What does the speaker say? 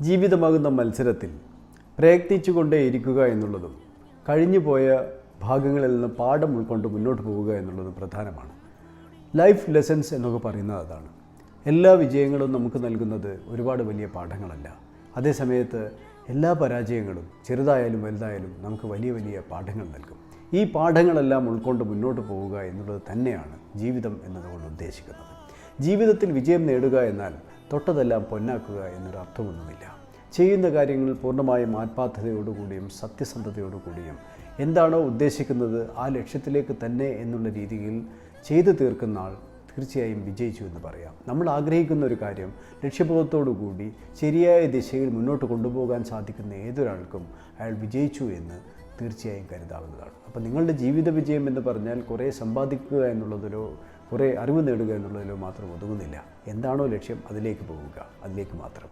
ജീവിതമാകുന്ന മത്സരത്തിൽ പ്രയത്നിച്ചുകൊണ്ടേയിരിക്കുക എന്നുള്ളതും കഴിഞ്ഞുപോയ ഭാഗങ്ങളിൽ നിന്ന് പാഠം ഉൾക്കൊണ്ട് മുന്നോട്ട് പോവുക എന്നുള്ളതും പ്രധാനമാണ്. ലൈഫ് ലെസൺസ് എന്നൊക്കെ പറയുന്നത് അതാണ്. എല്ലാ വിജയങ്ങളും നമുക്ക് നൽകുന്നത് ഒരുപാട് വലിയ പാഠങ്ങളല്ല. അതേസമയത്ത് എല്ലാ പരാജയങ്ങളും ചെറുതായാലും വലുതായാലും നമുക്ക് വലിയ വലിയ പാഠങ്ങൾ നൽകും. ഈ പാഠങ്ങളെല്ലാം ഉൾക്കൊണ്ട് മുന്നോട്ട് പോവുക എന്നുള്ളത് തന്നെയാണ് ജീവിതം എന്നതുകൊണ്ട് ഉദ്ദേശിക്കുന്നത്. ജീവിതത്തിൽ വിജയം നേടുക എന്നാൽ തൊട്ടതെല്ലാം പൊന്നാക്കുക എന്നൊരു അർത്ഥമൊന്നുമില്ല. ചെയ്യുന്ന കാര്യങ്ങളിൽ പൂർണ്ണമായും ആത്മാർത്ഥതയോടുകൂടിയും സത്യസന്ധതയോടുകൂടിയും എന്താണോ ഉദ്ദേശിക്കുന്നത് ആ ലക്ഷ്യത്തിലേക്ക് തന്നെ എന്നുള്ള രീതിയിൽ ചെയ്തു തീർക്കുന്ന ആൾ തീർച്ചയായും വിജയിച്ചു എന്ന് പറയാം. നമ്മൾ ആഗ്രഹിക്കുന്ന ഒരു കാര്യം ലക്ഷ്യബോധത്തോടു കൂടി ശരിയായ ദിശയിൽ മുന്നോട്ട് കൊണ്ടുപോകാൻ സാധിക്കുന്ന ഏതൊരാൾക്കും അയാൾ വിജയിച്ചു എന്ന് തീർച്ചയായും കരുതാവുന്നതാണ്. അപ്പോൾ നിങ്ങളുടെ ജീവിത വിജയം എന്ന് പറഞ്ഞാൽ കുറേ സമ്പാദിക്കുക എന്നുള്ളതിലോ കുറേ അറിവ് നേടുക എന്നുള്ളതിലോ മാത്രം ഒതുങ്ങുന്നില്ല. എന്താണോ ലക്ഷ്യം അതിലേക്ക് പോവുക, അതിലേക്ക് മാത്രം.